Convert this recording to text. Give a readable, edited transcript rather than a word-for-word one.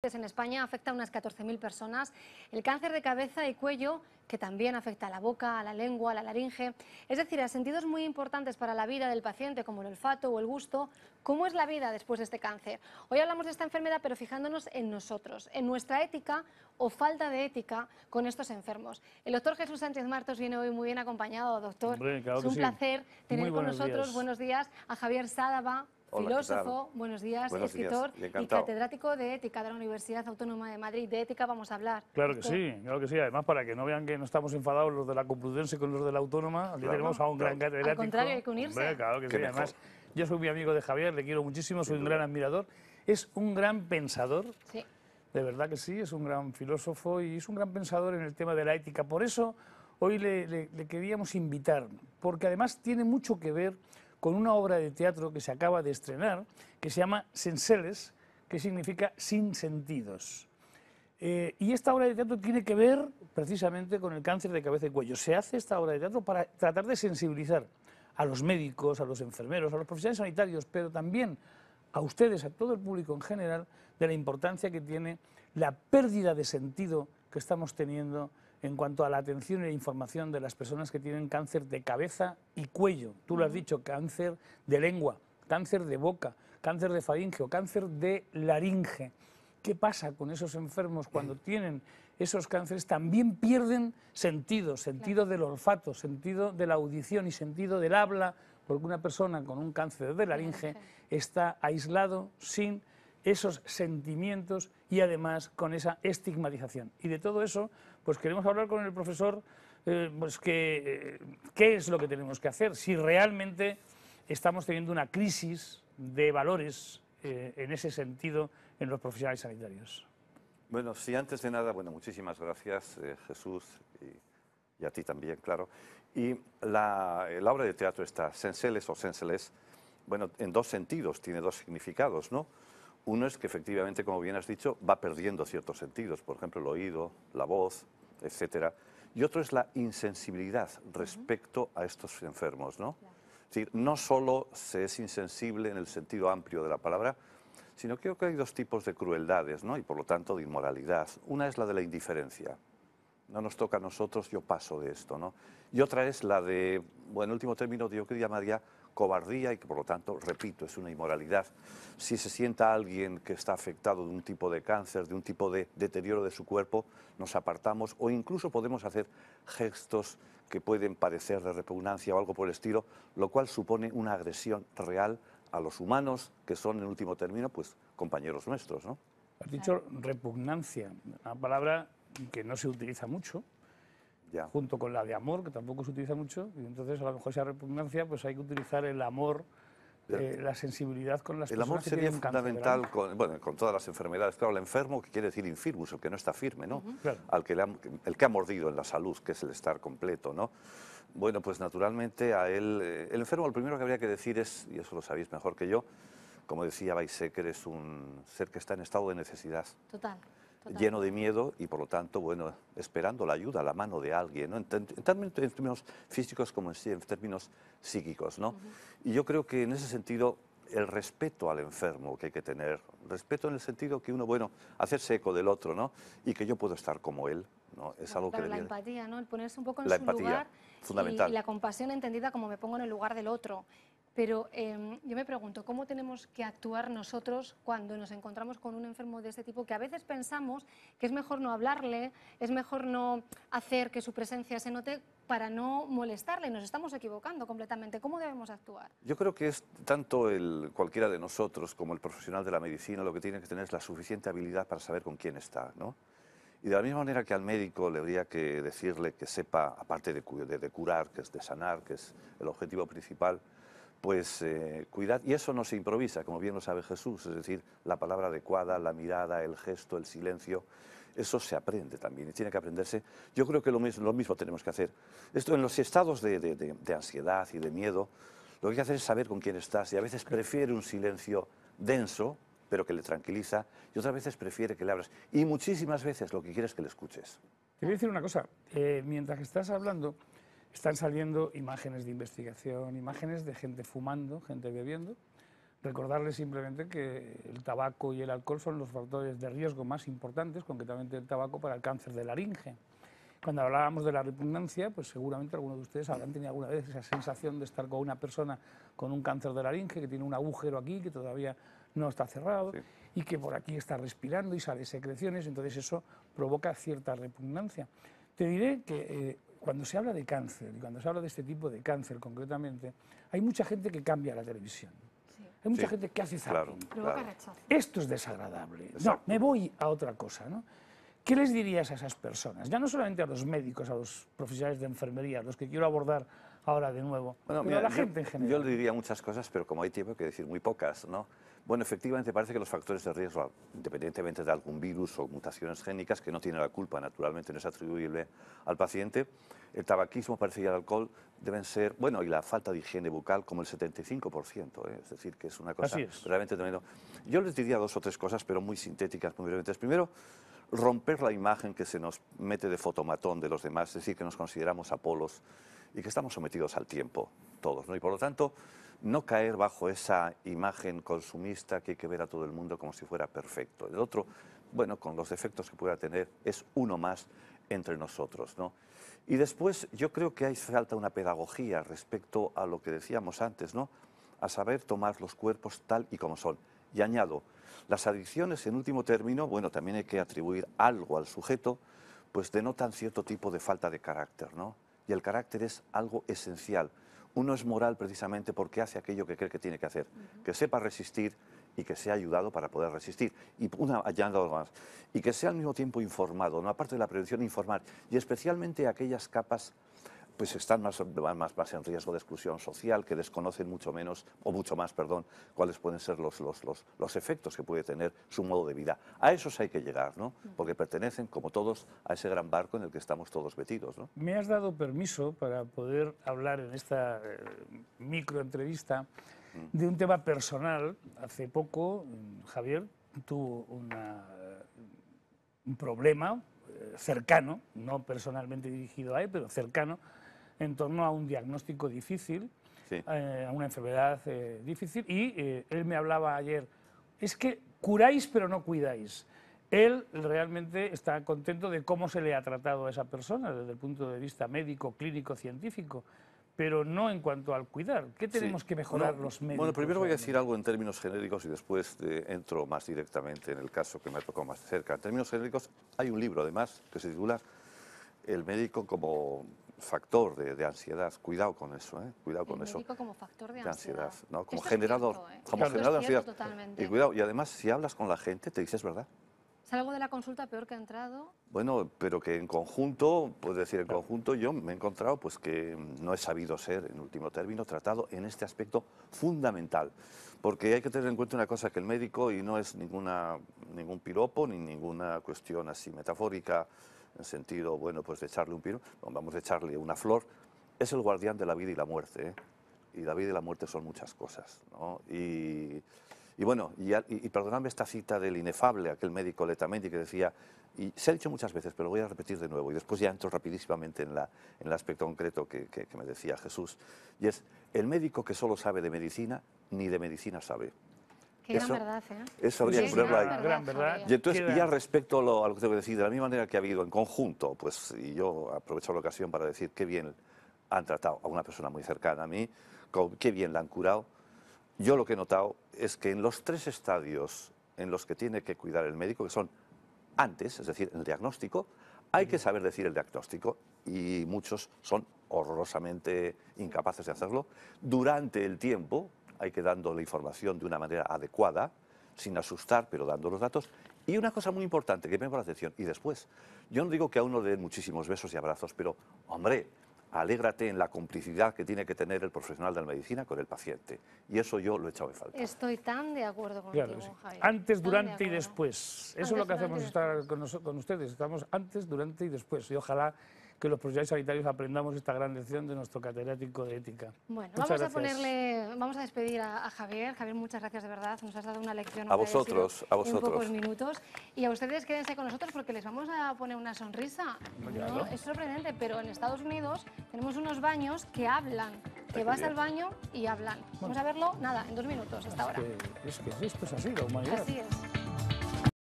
En España afecta a unas 14.000 personas. El cáncer de cabeza y cuello, que también afecta a la boca, a la lengua, a la laringe, es decir, a sentidos muy importantes para la vida del paciente, como el olfato o el gusto. ¿Cómo es la vida después de este cáncer? Hoy hablamos de esta enfermedad, pero fijándonos en nosotros, en nuestra ética o falta de ética con estos enfermos. El doctor Jesús Sánchez Martos viene hoy muy bien acompañado, doctor. Hombre, claro Es que un sí. placer tener Muy con buenos nosotros, días. buenos días, a Javier Sádava, Hola, ¿qué tal? filósofo, buenos días, Buenos días, escritor y encantado. catedrático de ética de la Universidad Autónoma de Madrid. De ética vamos a hablar. Claro que doctor. sí, claro que sí. Además, para que no vean que no estamos enfadados los de la Complutense con los de la Autónoma, aquí Claro, tenemos a un gran claro. catedrático. Al contrario, hay que unirse. Hombre, claro que Qué sí. mejor. Además, yo soy muy amigo de Javier, le quiero muchísimo, soy Sin un duda. gran admirador. Es un gran pensador, Sí. de verdad que sí, es un gran filósofo y es un gran pensador en el tema de la ética. Por eso, hoy le queríamos invitar, porque además tiene mucho que ver con una obra de teatro que se acaba de estrenar, que se llama Senseles, que significa sin sentidos. Y esta obra de teatro tiene que ver precisamente con el cáncer de cabeza y cuello. Se hace esta obra de teatro para tratar de sensibilizar a los médicos, a los enfermeros, a los profesionales sanitarios, pero también a ustedes, a todo el público en general, de la importancia que tiene la pérdida de sentido que estamos teniendo en cuanto a la atención y la información de las personas que tienen cáncer de cabeza y cuello. Tú lo has dicho, cáncer de lengua, cáncer de boca, cáncer de faringe o cáncer de laringe. ¿Qué pasa con esos enfermos cuando tienen esos cánceres? También pierden sentido, sentido del olfato, sentido de la audición y sentido del habla, porque una persona con un cáncer de laringe está aislado, sin esos sentimientos y además con esa estigmatización. Y de todo eso, pues queremos hablar con el profesor, pues qué es lo que tenemos que hacer, si realmente estamos teniendo una crisis de valores en ese sentido en los profesionales sanitarios. Bueno, sí, antes de nada, bueno, muchísimas gracias, Jesús, y a ti también, claro. Y la obra de teatro está, Senseles o Senseles, bueno, en dos sentidos, tiene dos significados, ¿no? Uno es que efectivamente, como bien has dicho, va perdiendo ciertos sentidos, por ejemplo, el oído, la voz, etcétera. Y otro es la insensibilidad respecto a estos enfermos, ¿no? Es decir, no solo se es insensible en el sentido amplio de la palabra, sino que creo que hay dos tipos de crueldades, ¿no? Y por lo tanto de inmoralidad. Una es la de la indiferencia. No nos toca a nosotros, yo paso de esto, ¿no? Y otra es la de, bueno, en último término, yo que llamaría cobardía y que por lo tanto, repito, es una inmoralidad. Si se sienta alguien que está afectado de un tipo de cáncer, de un tipo de deterioro de su cuerpo, nos apartamos o incluso podemos hacer gestos que pueden parecer de repugnancia o algo por el estilo, lo cual supone una agresión real a los humanos, que son en último término, pues, compañeros nuestros, ¿no? Has dicho repugnancia, una palabra que no se utiliza mucho, Ya. junto con la de amor, que tampoco se utiliza mucho, y entonces a lo mejor esa repugnancia, pues hay que utilizar el amor, la sensibilidad con las El personas amor que sería tienen cáncer de fundamental laringe. con todas las enfermedades. Claro, el enfermo, que quiere decir infirmus, el que no está firme, ¿no? Claro. El que ha mordido en la salud, que es el estar completo, ¿no? Bueno, pues naturalmente a él, el enfermo, lo primero que habría que decir es, y eso lo sabéis mejor que yo, como decía Weizsäcker, es un ser que está en estado de necesidad. Total. Lleno de miedo y, por lo tanto, bueno, esperando la ayuda, la mano de alguien, ¿no? en términos físicos como en términos psíquicos, ¿no? Y yo creo que en ese sentido el respeto al enfermo que hay que tener, respeto en el sentido que uno, bueno, hacerse eco del otro, ¿no? Y que yo puedo estar como él, ¿no? Es algo que La debería... empatía, ¿no? El ponerse un poco en La su empatía, lugar fundamental. y la compasión entendida como me pongo en el lugar del otro. Pero yo me pregunto, ¿cómo tenemos que actuar nosotros cuando nos encontramos con un enfermo de este tipo? Que a veces pensamos que es mejor no hablarle, es mejor no hacer que su presencia se note para no molestarle. Nos estamos equivocando completamente. ¿Cómo debemos actuar? Yo creo que es tanto cualquiera de nosotros como el profesional de la medicina lo que tiene que tener es la suficiente habilidad para saber con quién está, ¿no? Y de la misma manera que al médico le habría que decirle que sepa, aparte de curar, que es de sanar, que es el objetivo principal, pues cuidar, y eso no se improvisa, como bien lo sabe Jesús, es decir, la palabra adecuada, la mirada, el gesto, el silencio, eso se aprende también y tiene que aprenderse. Yo creo que lo mismo tenemos que hacer. Esto en los estados de ansiedad y de miedo, lo que hay que hacer es saber con quién estás y a veces prefiere un silencio denso, pero que le tranquiliza, y otras veces prefiere que le abras. Y muchísimas veces lo que quiere es que le escuches. Te voy a decir una cosa, mientras que estás hablando, están saliendo imágenes de investigación, imágenes de gente fumando, gente bebiendo, Recordarles simplemente que el tabaco y el alcohol son los factores de riesgo más importantes, concretamente el tabaco, para el cáncer de laringe. Cuando hablábamos de la repugnancia, pues seguramente algunos de ustedes habrán tenido alguna vez esa sensación de estar con una persona con un cáncer de laringe, que tiene un agujero aquí, que todavía no está cerrado, Sí. y que por aquí está respirando y sale secreciones, entonces eso provoca cierta repugnancia. Te diré que cuando se habla de cáncer, y cuando se habla de este tipo de cáncer concretamente, hay mucha gente que cambia la televisión. Sí. Hay mucha Sí, gente que hace claro, zapping. Provoca claro. rechazo. Esto es desagradable. No, Exacto. me voy a otra cosa, ¿no? ¿Qué les dirías a esas personas? Ya no solamente a los médicos, a los profesionales de enfermería, los que quiero abordar ahora de nuevo, Bueno, pero mira, a la gente en yo general. le diría muchas cosas, pero como hay tiempo, hay que decir muy pocas, ¿no? Bueno, efectivamente parece que los factores de riesgo, independientemente de algún virus o mutaciones génicas, que no tiene la culpa, naturalmente, no es atribuible al paciente, el tabaquismo parece y el alcohol deben ser, bueno, y la falta de higiene bucal como el 75%, ¿eh? Es decir, que es una cosa Así es. realmente tremenda. Yo les diría dos o tres cosas, pero muy sintéticas, muy breves. Primero, romper la imagen que se nos mete de fotomatón de los demás, es decir, que nos consideramos Apolos y que estamos sometidos al tiempo, todos, ¿no? Y por lo tanto, no caer bajo esa imagen consumista que hay que ver a todo el mundo como si fuera perfecto. El otro, bueno, con los defectos que pueda tener, es uno más entre nosotros, ¿no? Y después, yo creo que hay falta una pedagogía respecto a lo que decíamos antes, ¿no? A saber tomar los cuerpos tal y como son. Y añado, las adicciones, en último término, bueno, también hay que atribuir algo al sujeto, pues denotan cierto tipo de falta de carácter, ¿no? Y el carácter es algo esencial. Uno es moral precisamente porque hace aquello que cree que tiene que hacer, que sepa resistir y que sea ayudado para poder resistir. Y añado algo más. Y que sea al mismo tiempo informado, ¿no? Aparte de la prevención, informar. Y especialmente aquellas capas pues están más en riesgo de exclusión social, que desconocen mucho menos, o mucho más, perdón, cuáles pueden ser los efectos que puede tener su modo de vida. A esos hay que llegar, ¿no? Porque pertenecen, como todos, a ese gran barco en el que estamos todos metidos, ¿no? Me has dado permiso para poder hablar en esta microentrevista de un tema personal. Hace poco, Javier tuvo un problema cercano, no personalmente dirigido a él, pero cercano, en torno a un diagnóstico difícil, Sí. a una enfermedad difícil, y él me hablaba ayer, es que curáis pero no cuidáis. Él realmente está contento de cómo se le ha tratado a esa persona desde el punto de vista médico, clínico, científico, pero no en cuanto al cuidar. ¿Qué tenemos Sí. que mejorar Bueno, los médicos? Bueno, primero voy a realmente? decir algo en términos genéricos y después entro más directamente en el caso que me tocó más cerca. En términos genéricos, hay un libro además que se titula El médico como factor de ansiedad. Cuidado con eso, ¿eh? Cuidado con El eso. médico como factor de De ansiedad. ansiedad, ¿no? Como Esto es generador, cierto, ¿eh? como Esto generador es de cierto ansiedad. totalmente. Y cuidado, y además si hablas con la gente te dices verdad. Salgo de la consulta peor que he entrado. Bueno, pero que en conjunto, puedes decir en conjunto, yo me he encontrado pues que no he sabido ser, en último término, tratado en este aspecto fundamental. Porque hay que tener en cuenta una cosa, que el médico, y no es ningún piropo, ni ninguna cuestión así metafórica, en sentido, bueno, pues de echarle un piro, vamos a echarle una flor, es el guardián de la vida y la muerte, ¿eh? Y la vida y la muerte son muchas cosas, ¿no? Y bueno, y perdonadme esta cita del inefable, aquel médico Letamendi que decía, y se ha dicho muchas veces, pero lo voy a repetir de nuevo, y después ya entro rapidísimamente en el aspecto concreto que me decía Jesús, y es, el médico que solo sabe de medicina, ni de medicina sabe. Qué gran verdad, ¿eh? Eso habría Qué que ponerlo ahí. Gran verdad. Javier. Y entonces, Queda- y ya respecto a lo que tengo que decir, de la misma manera que ha habido en conjunto, pues, y yo aprovecho la ocasión para decir qué bien han tratado a una persona muy cercana a mí, qué bien la han curado. Yo lo que he notado es que en los tres estadios en los que tiene que cuidar el médico, que son antes, es decir, el diagnóstico, hay que saber decir el diagnóstico y muchos son horrorosamente incapaces de hacerlo. Durante el tiempo hay que dando la información de una manera adecuada, sin asustar, pero dando los datos. Y una cosa muy importante que me llama la atención, y después, yo no digo que a uno le den muchísimos besos y abrazos, pero, hombre, alégrate en la complicidad que tiene que tener el profesional de la medicina con el paciente. Y eso yo lo he echado en falta. Estoy tan de acuerdo contigo, Claro, sí. Javier. Antes, Tan de durante y acuerdo. después. Eso es Antes, lo que durante hacemos y estar después. con ustedes. Estamos antes, durante y después. Y ojalá que los profesionales sanitarios aprendamos esta gran lección de nuestro catedrático de ética. Bueno, Muchas vamos a despedir a Javier. Javier, muchas gracias de verdad, nos has dado una lección A vosotros, a vosotros. en pocos minutos. Y a ustedes quédense con nosotros porque les vamos a poner una sonrisa. Claro. ¿No? Es sorprendente, pero en Estados Unidos tenemos unos baños que hablan, que vas al baño y hablan. Vamos a verlo, nada, en 2 minutos hasta ahora. Es que esto es así, la humanidad. Así es.